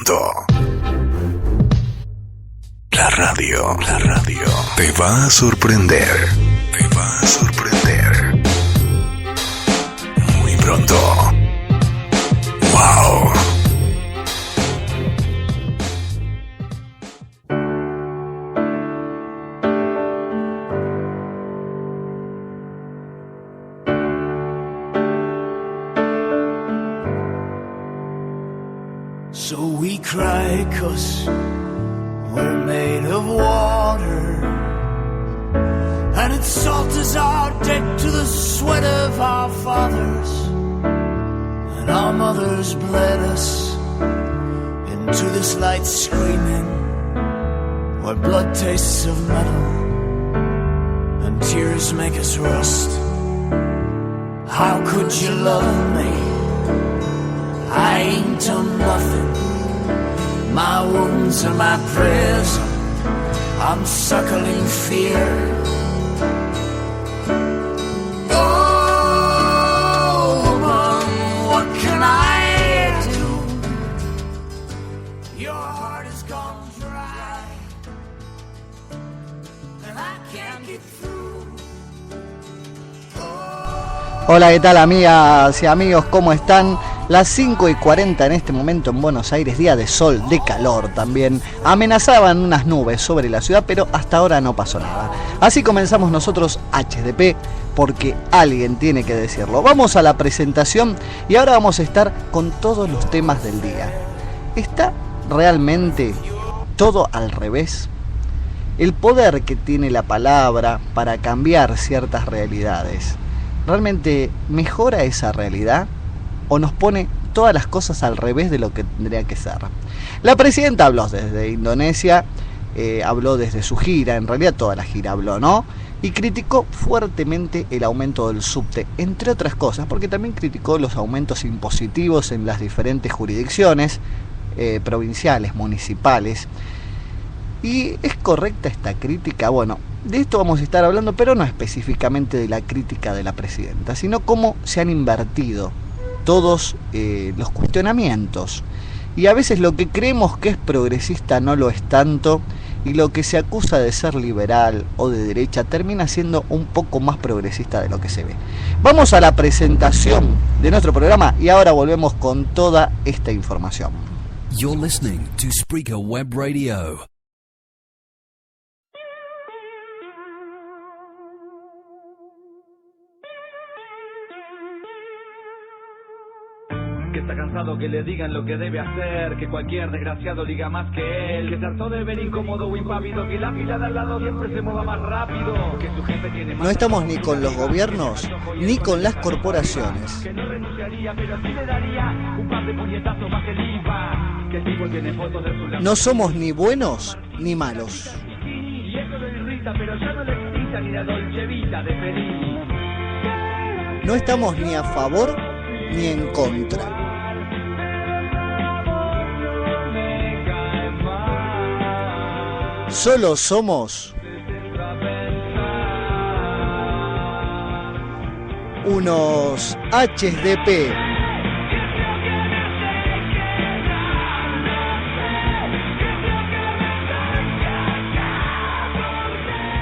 pronto. La radio te va a sorprender. Muy pronto. Wow. So we cry 'cause we're made of water, and its salt is our debt to the sweat of our fathers, and our mothers bled us into this light screaming, where blood tastes of metal and tears make us rust. How could you love me? I ain't done nothing. My wounds are my prison. I'm suckling fear. Oh, woman, what can I do? Your heart has gone dry, and I can't get through. Hola, ¿qué tal, amigas y amigos? ¿Cómo están? Las 5:40 en este momento en Buenos Aires, día de sol, de calor también. Amenazaban unas nubes sobre la ciudad, pero hasta ahora no pasó nada. Así comenzamos nosotros HDP, porque alguien tiene que decirlo. Vamos a la presentación y ahora vamos a estar con todos los temas del día. ¿Está realmente todo al revés? El poder que tiene la palabra para cambiar ciertas realidades, ¿realmente mejora esa realidad? ¿O nos pone todas las cosas al revés de lo que tendría que ser? La presidenta habló desde Indonesia, habló desde su gira, en realidad toda la gira habló, ¿no? Y criticó fuertemente el aumento del subte, entre otras cosas, porque también criticó los aumentos impositivos en las diferentes jurisdicciones, provinciales, municipales. ¿Y es correcta esta crítica? Bueno, de esto vamos a estar hablando, pero no específicamente de la crítica de la presidenta, sino cómo se han invertido todos los cuestionamientos, y a veces lo que creemos que es progresista no lo es tanto, y lo que se acusa de ser liberal o de derecha termina siendo un poco más progresista de lo que se ve. Vamos a la presentación de nuestro programa y ahora volvemos con toda esta información. You're listening to Spreaker Web Radio. Que está cansado que le digan lo que debe hacer, que cualquier desgraciado diga más que él, que se hartó de ver incómodo o impávido, que la fila de al lado siempre se mueva más rápido, que su jefe tiene más. No estamos ni con los gobiernos ni con las corporaciones. Que no renunciaría, pero sí le daría un par de puñetazos más el IVA, que el tipo tiene fotos de su laptop. No somos ni buenos ni malos. Y eso lo irrita, pero ya no le excita ni la Dolce Vita de Feliz. No estamos ni a favor ni en contra. Solo somos unos HDP.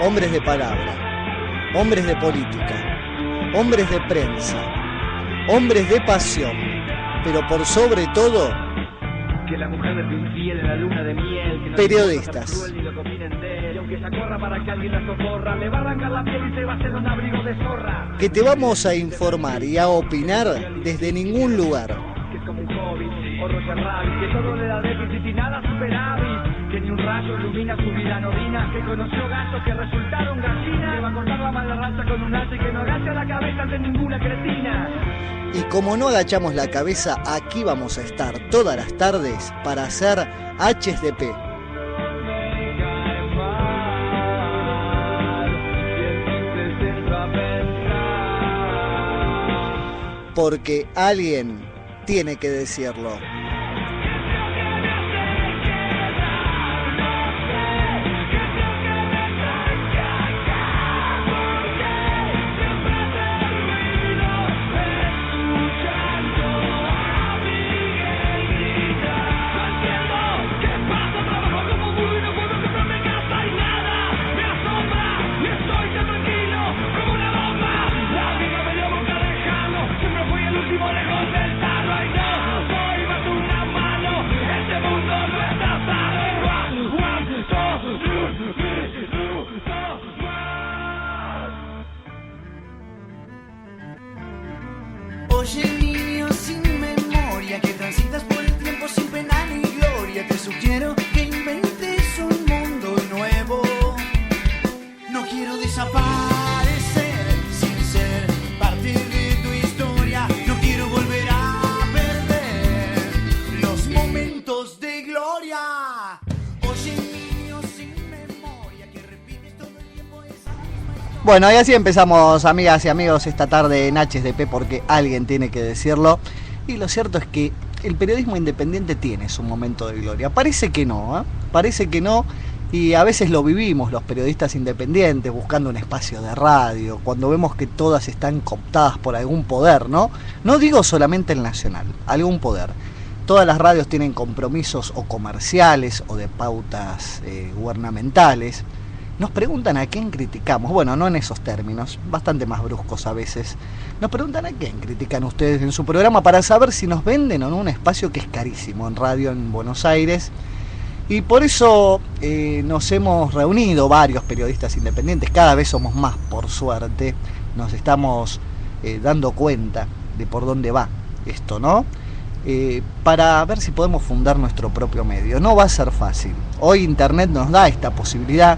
Hombres de palabra, hombres de política, hombres de prensa, hombres de pasión, pero por sobre todo, que la mujer es infiel en la luna de miel, que no periodistas. y lo cominen de él, y aunque ella corra para que alguien la socorra, le va a arrancar la piel y se va a hacer un abrigo de zorra. Que te vamos a informar y a opinar desde ningún lugar. Que es como un hobby, o Roger Rabbit, que todo le da déficit y nada superávit, que ni un rayo ilumina su vida anodina, que conoció gatos que resultaron gallinas, que va a cortar la mala raza con un hacha y que no agacha la cabeza ante ninguna cretina. Y como no agachamos la cabeza, aquí vamos a estar todas las tardes para hacer HDP. Porque alguien tiene que decirlo. Haciendo desaparecer sin ser parte de tu historia. No quiero volver a perder los momentos de gloria. Oye, niño sin memoria que repites todo el tiempo esa misma historia. Bueno, y así empezamos, amigas y amigos, esta tarde en HDP, porque alguien tiene que decirlo. Y lo cierto es que el periodismo independiente tiene su momento de gloria. Parece que no, parece que no. Y a veces lo vivimos los periodistas independientes buscando un espacio de radio, cuando vemos que todas están cooptadas por algún poder, ¿no? No digo solamente el nacional, algún poder. Todas las radios tienen compromisos o comerciales o de pautas gubernamentales. Nos preguntan a quién criticamos. Bueno, no en esos términos, bastante más bruscos a veces. Nos preguntan a quién critican ustedes en su programa para saber si nos venden o no un espacio que es carísimo en radio en Buenos Aires. Y por eso nos hemos reunido varios periodistas independientes, cada vez somos más, por suerte, nos estamos dando cuenta de por dónde va esto, ¿no? Para ver si podemos fundar nuestro propio medio. No va a ser fácil. Hoy Internet nos da esta posibilidad,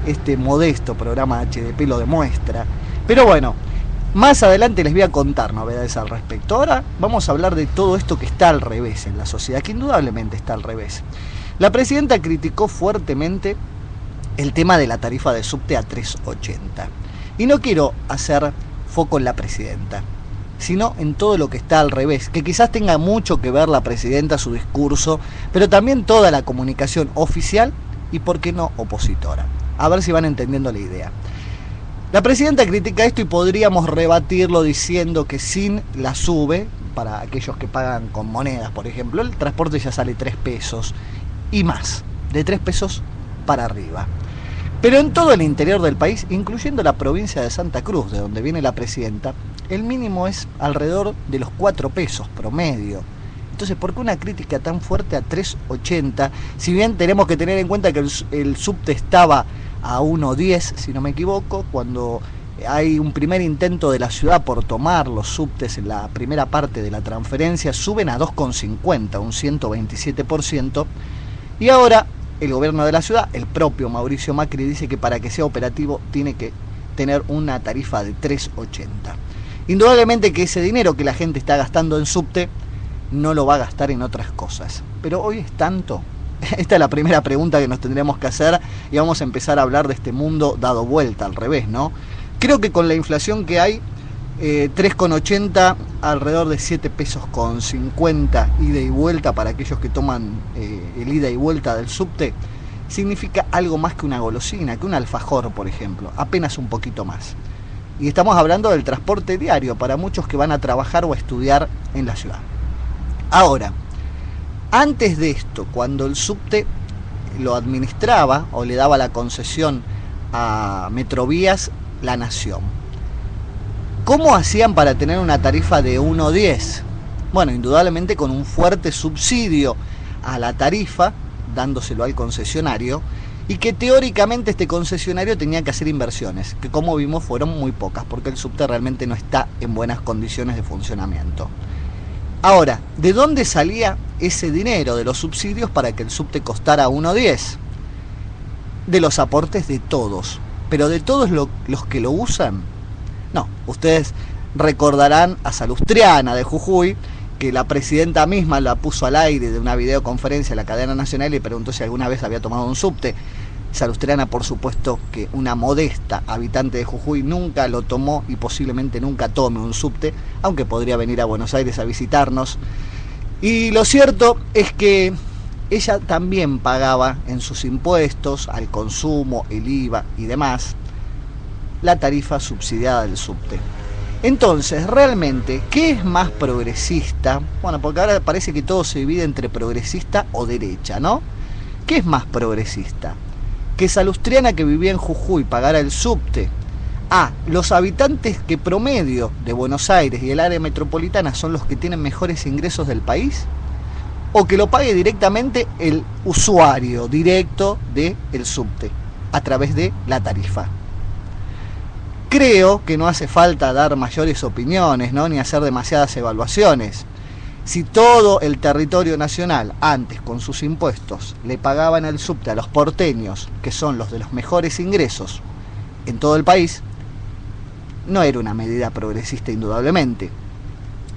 este modesto programa HDP lo demuestra. Pero bueno, más adelante les voy a contar novedades al respecto. Ahora vamos a hablar de todo esto que está al revés en la sociedad, que indudablemente está al revés. La presidenta criticó fuertemente el tema de la tarifa de subte a 3.80. Y no quiero hacer foco en la presidenta, sino en todo lo que está al revés, que quizás tenga mucho que ver la presidenta, su discurso, pero también toda la comunicación oficial y, por qué no, opositora. A ver si van entendiendo la idea. La presidenta critica esto y podríamos rebatirlo diciendo que sin la SUBE, para aquellos que pagan con monedas, por ejemplo, el transporte ya sale 3 pesos y más, de 3 pesos para arriba. Pero en todo el interior del país, incluyendo la provincia de Santa Cruz, de donde viene la presidenta, el mínimo es alrededor de los 4 pesos promedio. Entonces, ¿por qué una crítica tan fuerte a 3.80? Si bien tenemos que tener en cuenta que el subte estaba a 1.10, si no me equivoco, cuando hay un primer intento de la ciudad por tomar los subtes en la primera parte de la transferencia, suben a 2.50, un 127%, y ahora el gobierno de la ciudad, el propio Mauricio Macri, dice que para que sea operativo tiene que tener una tarifa de 3.80. Indudablemente que ese dinero que la gente está gastando en subte no lo va a gastar en otras cosas. Pero hoy es tanto. Esta es la primera pregunta que nos tendremos que hacer y vamos a empezar a hablar de este mundo dado vuelta al revés, ¿no? Creo que con la inflación que hay, 3,80, alrededor de 7 pesos con 50 ida y vuelta para aquellos que toman el ida y vuelta del subte, significa algo más que una golosina, que un alfajor, por ejemplo, apenas un poquito más. Y estamos hablando del transporte diario para muchos que van a trabajar o a estudiar en la ciudad. Ahora, antes de esto, cuando el subte lo administraba o le daba la concesión a Metrovías La Nación, ¿cómo hacían para tener una tarifa de 1.10? Bueno, indudablemente con un fuerte subsidio a la tarifa, dándoselo al concesionario, y que teóricamente este concesionario tenía que hacer inversiones, que como vimos fueron muy pocas, porque el subte realmente no está en buenas condiciones de funcionamiento. Ahora, ¿de dónde salía ese dinero de los subsidios para que el subte costara 1.10? De los aportes de todos, pero de todos los que lo usan. No, ustedes recordarán a Salustriana de Jujuy, que la presidenta misma la puso al aire de una videoconferencia en la cadena nacional y preguntó si alguna vez había tomado un subte. Salustriana, por supuesto, que una modesta habitante de Jujuy nunca lo tomó y posiblemente nunca tome un subte, aunque podría venir a Buenos Aires a visitarnos. Y lo cierto es que ella también pagaba en sus impuestos, al consumo, el IVA y demás, la tarifa subsidiada del subte. Entonces, realmente, ¿qué es más progresista? Bueno, porque ahora parece que todo se divide entre progresista o derecha, ¿no? ¿Qué es más progresista? Que Salustriana, que vivía en Jujuy, pagara el subte a los habitantes que promedio de Buenos Aires y el área metropolitana son los que tienen mejores ingresos del país, o que lo pague directamente el usuario directo del subte a través de la tarifa. Creo que no hace falta dar mayores opiniones, ¿no? Ni hacer demasiadas evaluaciones. Si todo el territorio nacional antes con sus impuestos le pagaban el subte a los porteños, que son los de los mejores ingresos, en todo el país, no era una medida progresista indudablemente.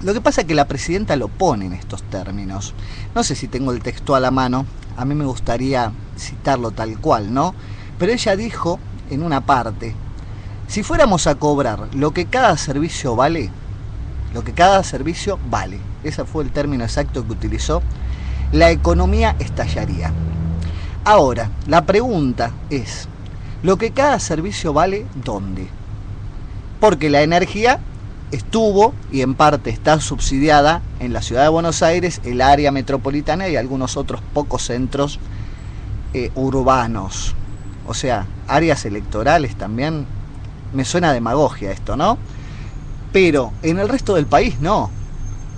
Lo que pasa es que la presidenta lo pone en estos términos. No sé si tengo el texto a la mano, a mí me gustaría citarlo tal cual, ¿no? Pero ella dijo en una parte: si fuéramos a cobrar lo que cada servicio vale, ese fue el término exacto que utilizó, la economía estallaría. Ahora, la pregunta es, ¿lo que cada servicio vale dónde? Porque la energía estuvo y en parte está subsidiada en la ciudad de Buenos Aires, el área metropolitana y algunos otros pocos centros urbanos. O sea, áreas electorales también. Me suena demagogia esto, ¿no? Pero en el resto del país no.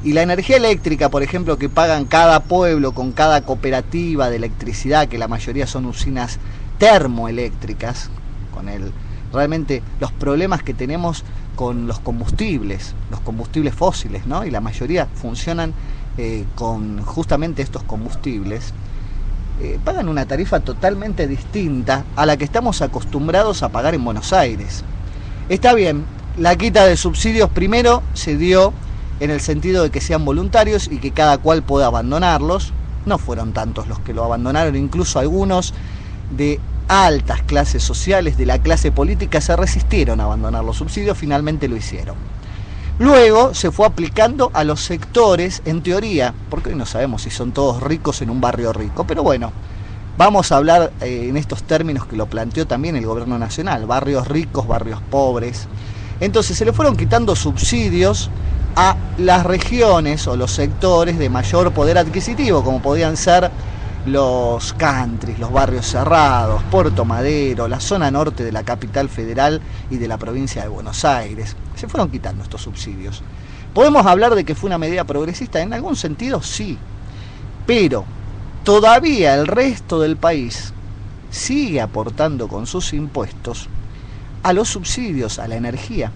Y la energía eléctrica, por ejemplo, que pagan cada pueblo con cada cooperativa de electricidad, que la mayoría son usinas termoeléctricas, realmente los problemas que tenemos con los combustibles fósiles, ¿no? Y la mayoría funcionan con justamente estos combustibles, pagan una tarifa totalmente distinta a la que estamos acostumbrados a pagar en Buenos Aires. Está bien, la quita de subsidios primero se dio en el sentido de que sean voluntarios y que cada cual pueda abandonarlos. No fueron tantos los que lo abandonaron, incluso algunos de altas clases sociales, de la clase política, se resistieron a abandonar los subsidios, finalmente lo hicieron. Luego se fue aplicando a los sectores, en teoría, porque hoy no sabemos si son todos ricos en un barrio rico, pero bueno, vamos a hablar en estos términos que lo planteó también el gobierno nacional: barrios ricos, barrios pobres. Entonces se le fueron quitando subsidios a las regiones o los sectores de mayor poder adquisitivo, como podían ser los countries, los barrios cerrados, Puerto Madero, la zona norte de la capital federal y de la provincia de Buenos Aires. Se fueron quitando estos subsidios. ¿Podemos hablar de que fue una medida progresista? En algún sentido sí, pero todavía el resto del país sigue aportando con sus impuestos a los subsidios, a la energía.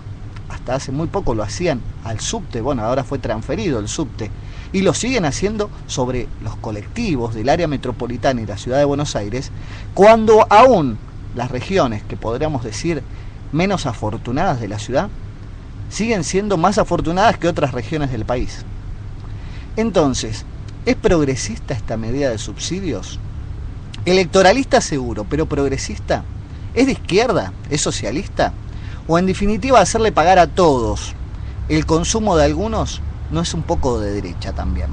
Hasta hace muy poco lo hacían al subte, bueno, ahora fue transferido el subte, y lo siguen haciendo sobre los colectivos del área metropolitana y la ciudad de Buenos Aires, cuando aún las regiones que podríamos decir menos afortunadas de la ciudad siguen siendo más afortunadas que otras regiones del país. Entonces, ¿es progresista esta medida de subsidios? Electoralista seguro, pero progresista. ¿Es de izquierda? ¿Es socialista? O en definitiva, hacerle pagar a todos el consumo de algunos, ¿no es un poco de derecha también?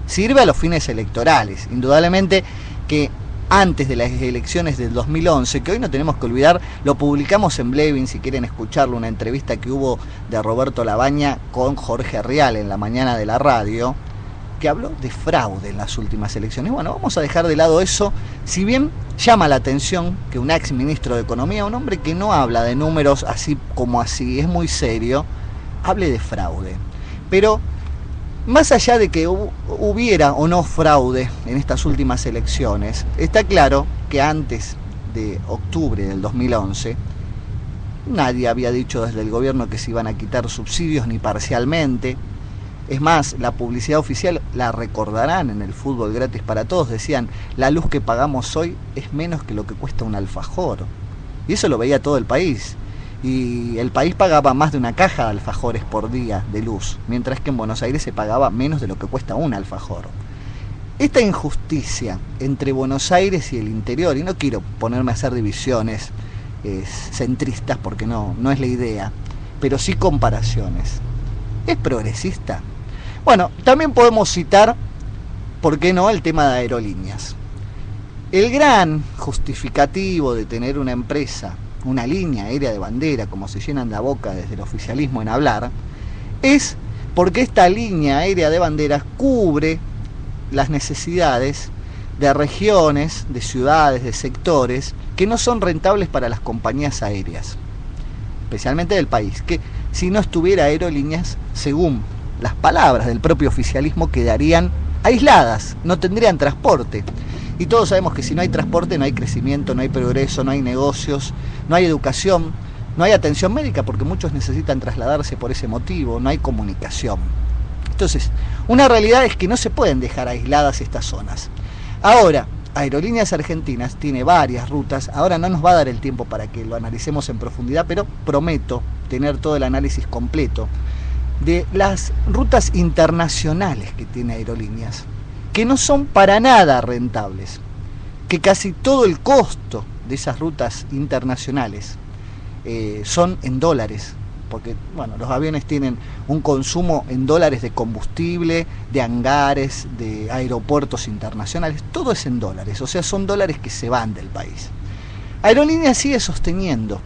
Sirve a los fines electorales, indudablemente que antes de las elecciones del 2011, que hoy no tenemos que olvidar, lo publicamos en Blevin, si quieren escucharlo, una entrevista que hubo de Roberto Labaña con Jorge Rial en la mañana de la radio, que habló de fraude en las últimas elecciones. Bueno, vamos a dejar de lado eso, si bien llama la atención que un ex ministro de Economía, un hombre que no habla de números así como así, es muy serio, hable de fraude. Pero más allá de que hubiera o no fraude en estas últimas elecciones, está claro que antes de octubre del 2011 nadie había dicho desde el gobierno que se iban a quitar subsidios ni parcialmente. Es más, la publicidad oficial, la recordarán en el Fútbol Gratis para Todos, decían: la luz que pagamos hoy es menos que lo que cuesta un alfajor. Y eso lo veía todo el país. Y el país pagaba más de una caja de alfajores por día de luz, mientras que en Buenos Aires se pagaba menos de lo que cuesta un alfajor. Esta injusticia entre Buenos Aires y el interior, y no quiero ponerme a hacer divisiones centristas porque no es la idea, pero sí comparaciones, ¿es progresista? Bueno, también podemos citar, ¿por qué no?, el tema de aerolíneas. El gran justificativo de tener una empresa, una línea aérea de bandera, como se llenan la boca desde el oficialismo en hablar, es porque esta línea aérea de banderas cubre las necesidades de regiones, de ciudades, de sectores que no son rentables para las compañías aéreas, especialmente del país, que si no estuviera aerolíneas, según las palabras del propio oficialismo, quedarían aisladas, no tendrían transporte. Y todos sabemos que si no hay transporte no hay crecimiento, no hay progreso, no hay negocios, no hay educación, no hay atención médica, porque muchos necesitan trasladarse por ese motivo, no hay comunicación. Entonces, una realidad es que no se pueden dejar aisladas estas zonas. Ahora, Aerolíneas Argentinas tiene varias rutas. Ahora no nos va a dar el tiempo para que lo analicemos en profundidad, pero prometo tener todo el análisis completo de las rutas internacionales que tiene Aerolíneas, que no son para nada rentables, que casi todo el costo de esas rutas internacionales son en dólares, porque bueno, los aviones tienen un consumo en dólares de combustible, de hangares, de aeropuertos internacionales, todo es en dólares, o sea, son dólares que se van del país. Aerolíneas sigue sosteniendo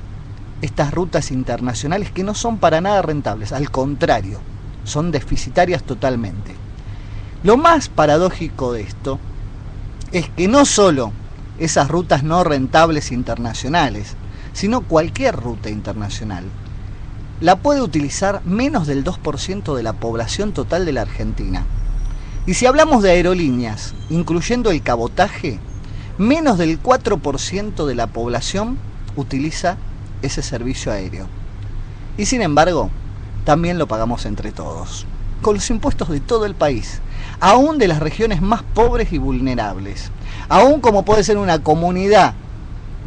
estas rutas internacionales que no son para nada rentables, al contrario, son deficitarias totalmente. Lo más paradójico de esto es que no solo esas rutas no rentables internacionales, sino cualquier ruta internacional, la puede utilizar menos del 2% de la población total de la Argentina. Y si hablamos de aerolíneas, incluyendo el cabotaje, menos del 4% de la población utiliza ese servicio aéreo. Y sin embargo, también lo pagamos entre todos, con los impuestos de todo el país, aún de las regiones más pobres y vulnerables, aún como puede ser una comunidad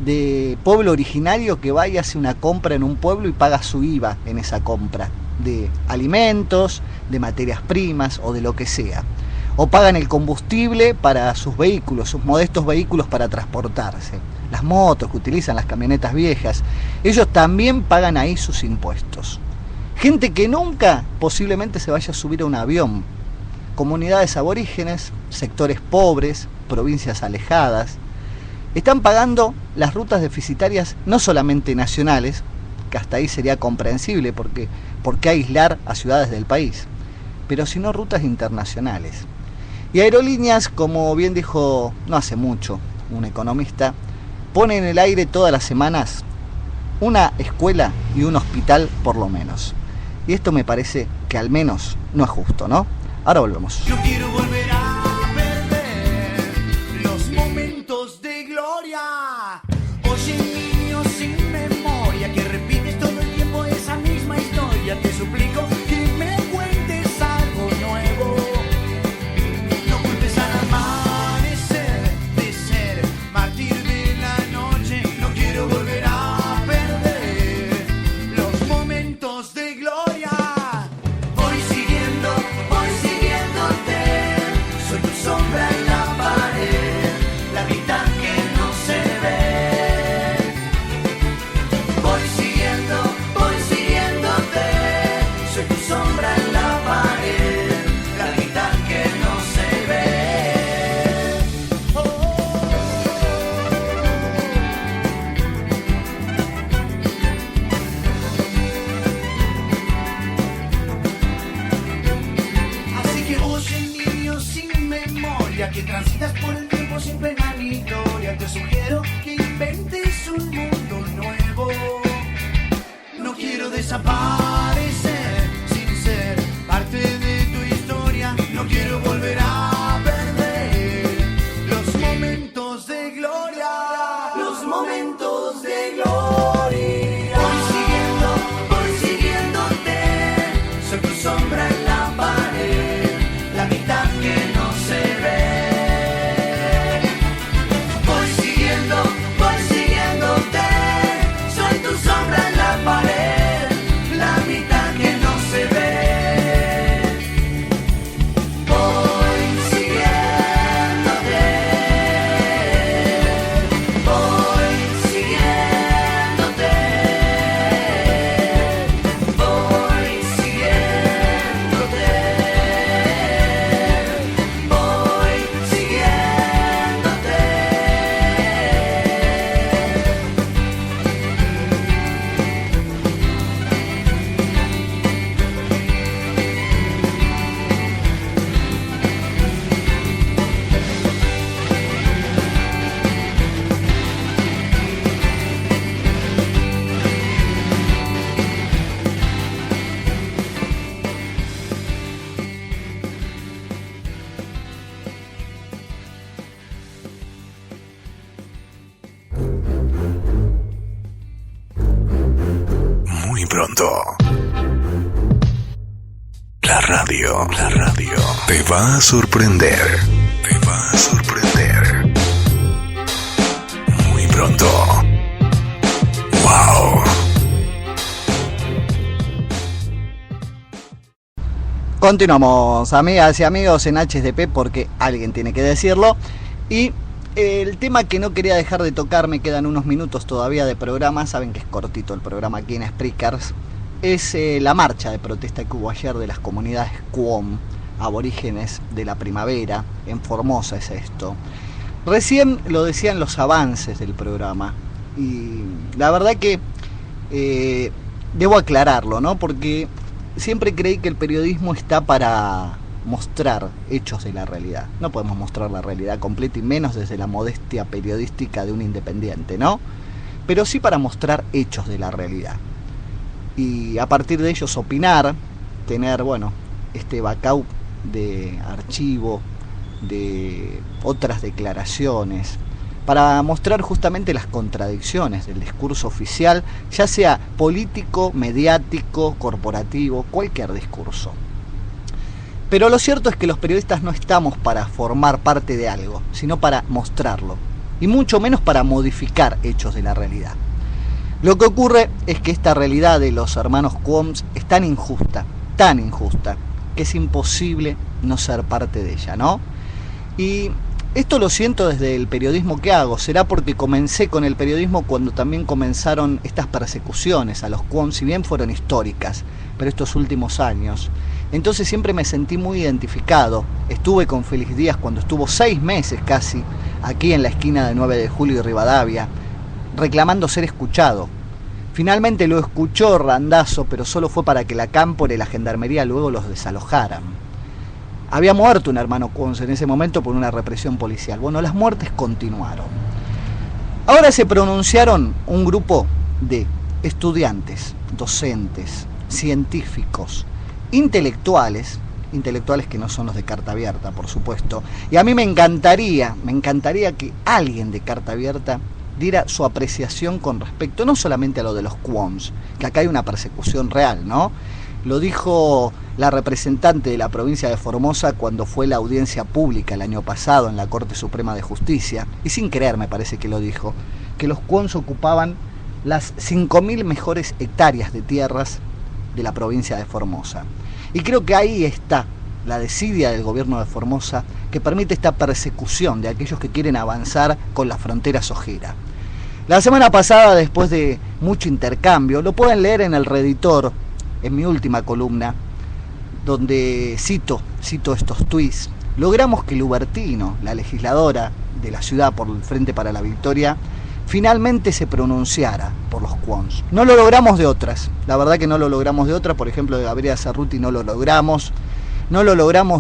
de pueblo originario que va y hace una compra en un pueblo y paga su IVA en esa compra de alimentos, de materias primas o de lo que sea, o pagan el combustible para sus vehículos, sus modestos vehículos para transportarse, las motos que utilizan, las camionetas viejas, ellos también pagan ahí sus impuestos. Gente que nunca posiblemente se vaya a subir a un avión, comunidades aborígenes, sectores pobres, provincias alejadas, están pagando las rutas deficitarias no solamente nacionales, que hasta ahí sería comprensible porque ¿por qué aislar a ciudades del país?, pero sino rutas internacionales. Y Aerolíneas, como bien dijo no hace mucho un economista, pone en el aire todas las semanas una escuela y un hospital por lo menos. Y esto me parece que al menos no es justo, ¿no? Ahora volvemos. Yo quiero volver a perder los momentos de gloria. Oye, niño sin memoria, que repites todo el tiempo esa misma historia. Te suplico que me cuentes algo nuevo. No culpes al amanecer de ser mártir de la noche. No quiero volver a perder los momentos de gloria. Voy siguiéndote, soy tu sombra en la pared, la mitad que no se ve. Voy siguiéndote, soy tu sombra en la pared, la mitad que no se ve. Así que oye, niño sin memoria, que transitas por el tiempo sin pena ni gloria, te sugiero que inventes un mundo nuevo. No quiero desaparecer sin ser parte de tu historia. No quiero volver a perder los momentos de gloria. Los momentos de gloria. Voy siguiéndote, soy tu sombra en la pared, la mitad que no se ve. Voy siguiéndote, soy tu sombra en la pared, la mitad que no se ve. Voy siguiéndote, voy siguiéndote, voy siguiéndote, voy siguiéndote. Muy pronto. La radio te va a sorprender. Te va a sorprender. pronto. ¡Wow! Continuamos, amigas y amigos, en HDP, porque alguien tiene que decirlo. Y el tema que no quería dejar de tocar, me quedan unos minutos todavía de programa, saben que es cortito el programa aquí en Spreakers, es la marcha de protesta que hubo ayer de las comunidades Qom, aborígenes de la primavera, en Formosa es esto. Recién lo decían los avances del programa, y la verdad que debo aclararlo, ¿no? Porque siempre creí que el periodismo está para mostrar hechos de la realidad. No podemos mostrar la realidad completa, y menos desde la modestia periodística de un independiente, ¿no? Pero sí para mostrar hechos de la realidad. Y a partir de ellos opinar, tener, bueno, este backup de archivo, de otras declaraciones, para mostrar justamente las contradicciones del discurso oficial, ya sea político, mediático, corporativo, cualquier discurso. Pero lo cierto es que los periodistas no estamos para formar parte de algo, sino para mostrarlo, y mucho menos para modificar hechos de la realidad. Lo que ocurre es que esta realidad de los hermanos Qom es tan injusta, que es imposible no ser parte de ella, ¿no? Y esto lo siento desde el periodismo que hago. Será porque comencé con el periodismo cuando también comenzaron estas persecuciones a los Qom, si bien fueron históricas, pero estos últimos años. Entonces siempre me sentí muy identificado. Estuve con Félix Díaz cuando estuvo 6 meses casi aquí en la esquina de 9 de Julio y Rivadavia, reclamando ser escuchado. Finalmente lo escuchó Randazzo, pero solo fue para que la Cámpora y la Gendarmería luego los desalojaran. Había muerto un hermano Qom en ese momento por una represión policial. Bueno, las muertes continuaron. Ahora se pronunciaron un grupo de estudiantes, docentes, científicos, intelectuales que no son los de Carta Abierta, por supuesto. Y a mí me encantaría que alguien de Carta Abierta diera su apreciación con respecto no solamente a lo de los Qom, que acá hay una persecución real, ¿no? Lo dijo la representante de la provincia de Formosa cuando fue la audiencia pública el año pasado en la Corte Suprema de Justicia, y sin querer me parece que lo dijo, que los Qom ocupaban las 5.000 mejores hectáreas de tierras de la provincia de Formosa. Y creo que ahí está la desidia del gobierno de Formosa, que permite esta persecución de aquellos que quieren avanzar con la frontera sojera. La semana pasada, después de mucho intercambio, lo pueden leer en el Redditor, en mi última columna, donde cito estos tuits. Logramos que Lubertino, la legisladora de la ciudad por el Frente para la Victoria, finalmente se pronunciara por los Qom. No lo logramos de otras, la verdad que no lo logramos de otras, por ejemplo de Gabriela Cerruti no lo logramos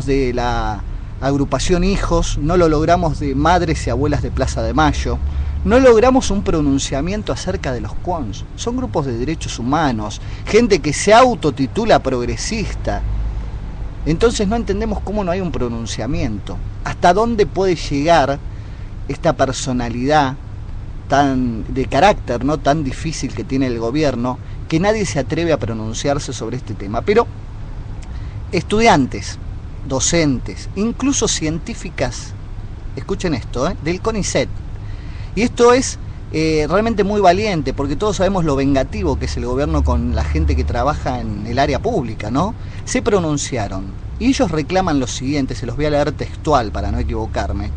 de la agrupación Hijos, no lo logramos de Madres y Abuelas de Plaza de Mayo, no logramos un pronunciamiento acerca de los Qom. Son grupos de derechos humanos, gente que se autotitula progresista. Entonces no entendemos cómo no hay un pronunciamiento. ¿Hasta dónde puede llegar esta personalidad tan de carácter, no tan difícil que tiene el gobierno, que nadie se atreve a pronunciarse sobre este tema? Pero estudiantes, docentes, incluso científicas, escuchen esto, del CONICET. Y esto es realmente muy valiente, porque todos sabemos lo vengativo que es el gobierno con la gente que trabaja en el área pública, ¿no? Se pronunciaron, y ellos reclaman lo siguiente, se los voy a leer textual para no equivocarme.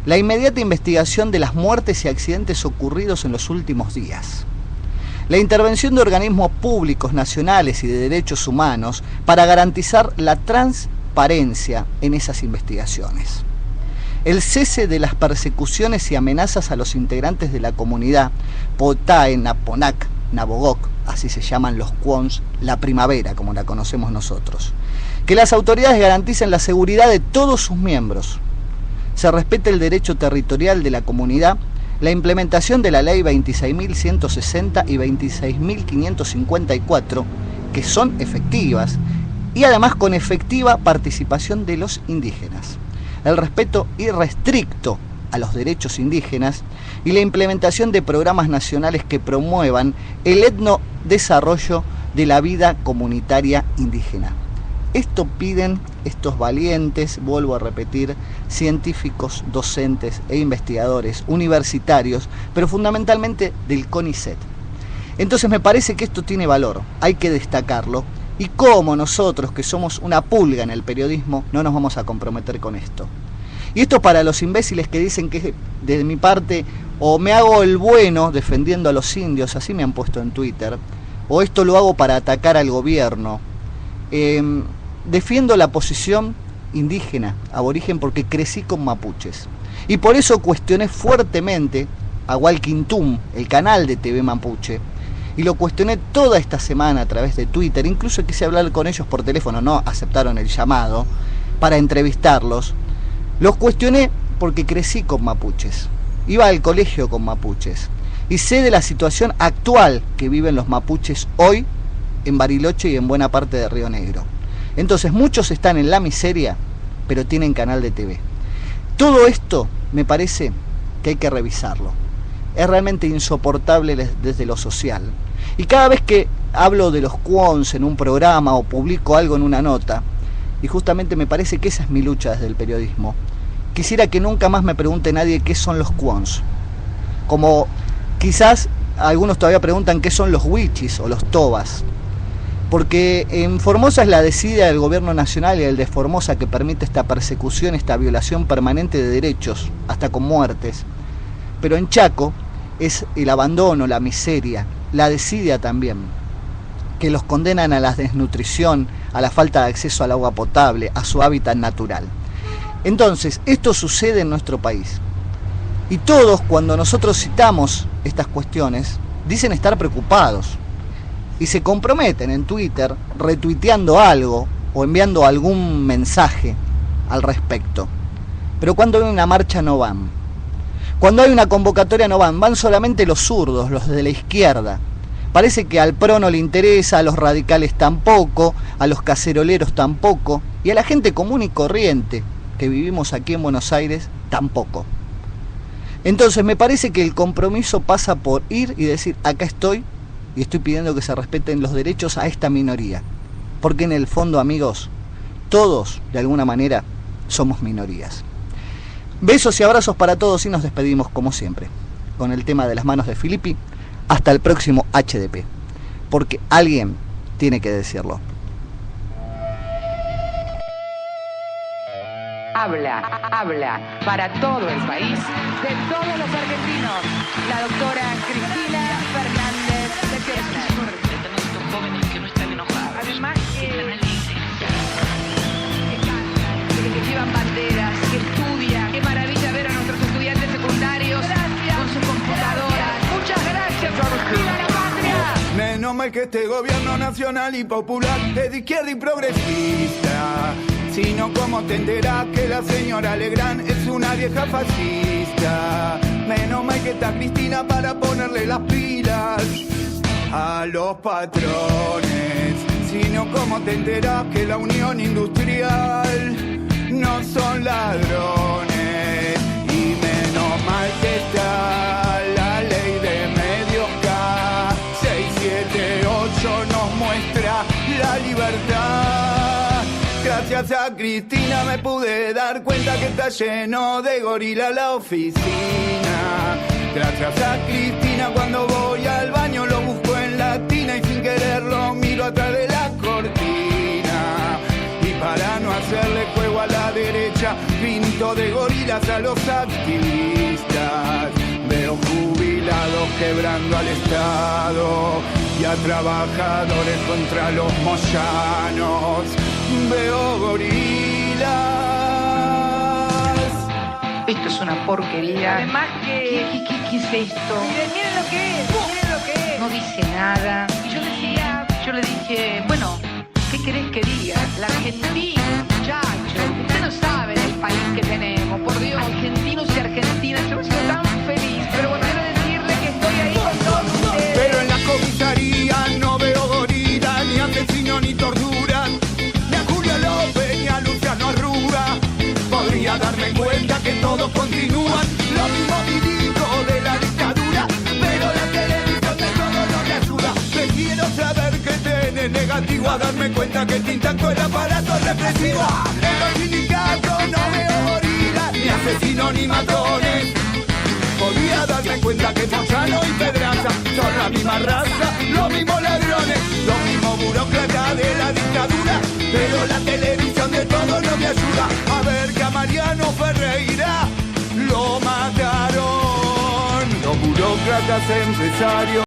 La inmediata investigación de las muertes y accidentes ocurridos en los últimos días. La intervención de organismos públicos, nacionales y de derechos humanos para garantizar la transparencia en esas investigaciones. El cese de las persecuciones y amenazas a los integrantes de la comunidad Potae, Naponac, Nabogok, así se llaman los Qom, la primavera, como la conocemos nosotros. Que las autoridades garanticen la seguridad de todos sus miembros. Se respete el derecho territorial de la comunidad, la implementación de la ley 26.160 y 26.554, que son efectivas, y además con efectiva participación de los indígenas. El respeto irrestricto a los derechos indígenas y la implementación de programas nacionales que promuevan el etnodesarrollo de la vida comunitaria indígena. Esto piden estos valientes, vuelvo a repetir, científicos, docentes e investigadores universitarios, pero fundamentalmente del CONICET. Entonces me parece que esto tiene valor, hay que destacarlo, y como nosotros, que somos una pulga en el periodismo, no nos vamos a comprometer con esto. Y esto para los imbéciles que dicen que de mi parte o me hago el bueno defendiendo a los indios, así me han puesto en Twitter, o esto lo hago para atacar al gobierno. Defiendo la posición indígena, aborigen, porque crecí con mapuches. Y por eso cuestioné fuertemente a Walquintum, el canal de TV Mapuche, y lo cuestioné toda esta semana a través de Twitter. Incluso quise hablar con ellos por teléfono, no aceptaron el llamado para entrevistarlos. Los cuestioné porque crecí con mapuches, iba al colegio con mapuches, y sé de la situación actual que viven los mapuches hoy en Bariloche y en buena parte de Río Negro. Entonces muchos están en la miseria, pero tienen canal de TV. Todo esto me parece que hay que revisarlo. Es realmente insoportable desde lo social. Y cada vez que hablo de los quons en un programa o publico algo en una nota, y justamente me parece que esa es mi lucha desde el periodismo, quisiera que nunca más me pregunte nadie qué son los quons. Como quizás algunos todavía preguntan qué son los wichis o los tobas. Porque en Formosa es la desidia del gobierno nacional y el de Formosa que permite esta persecución, esta violación permanente de derechos, hasta con muertes. Pero en Chaco es el abandono, la miseria, la desidia también, que los condenan a la desnutrición, a la falta de acceso al agua potable, a su hábitat natural. Entonces, esto sucede en nuestro país. Y todos, cuando nosotros citamos estas cuestiones, dicen estar preocupados. Y se comprometen en Twitter retuiteando algo o enviando algún mensaje al respecto. Pero cuando hay una marcha no van. Cuando hay una convocatoria no van. Van solamente los zurdos, los de la izquierda. Parece que al PRO no le interesa, a los radicales tampoco, a los caceroleros tampoco, y a la gente común y corriente que vivimos aquí en Buenos Aires tampoco. Entonces me parece que el compromiso pasa por ir y decir, acá estoy, y estoy pidiendo que se respeten los derechos a esta minoría. Porque en el fondo, amigos, todos, de alguna manera, somos minorías. Besos y abrazos para todos y nos despedimos, como siempre, con el tema de las manos de Filippi. Hasta el próximo HDP. Porque alguien tiene que decirlo. Habla para todo el país, de todos los argentinos, la doctora Cristina Fernández de Kirchner. Jóvenes que no están enojados. Además que llevan banderas, que estudian. Qué maravilla ver a nuestros estudiantes secundarios con sus computadoras. Muchas gracias, ¡viva la patria! Menos mal que este gobierno nacional y popular es de izquierda y progresista. Sino cómo te enterás que la señora Legrand es una vieja fascista. Menos mal que está Cristina para ponerle las pilas a los patrones. Sino cómo te enterás que la Unión Industrial no son ladrones. Y menos mal que está la ley de medios K. 678 nos muestra la libertad. Gracias a Cristina me pude dar cuenta que está lleno de gorila la oficina. Gracias a Cristina cuando voy al baño lo busco en la tina y sin querer lo miro atrás de la cortina. Y para no hacerle juego a la derecha pinto de gorilas a los activistas. Veo jubilados quebrando al Estado y a trabajadores contra los moyanos. Veo gorilas. Esto es una porquería. Además que... ¿Qué es esto? Miren lo que es, miren lo que es. No dice nada. Y yo le dije, bueno, ¿qué querés que diga? La Argentina, muchachos. Usted no sabe el país que tenemos, por Dios. Argentinos y argentinas, yo me siento tan feliz. Pero bueno, quiero decirle que estoy ahí con todos ustedes. Pero en la comisaría no veo gorilas, ni asesinos ni torturas. Ni a Julio López, ni a Luciano Arruga. Podría darme cuenta que todos continúan lo mismo vidito de la dictadura. Pero la televisión de todos no le ayuda. Te quiero saber qué tenés. informe negativo, a darme cuenta que está intacto el aparato represivo. En los sindicatos no veo gorilas, ni asesinos ni matones. Podía darme cuenta que Moyano y Pedraza son la misma raza, los mismos ladrones, los mismos burócratas de la dictadura. Pero la televisión de todo no me ayuda a ver que a Mariano Ferreira lo mataron. Los burócratas empresarios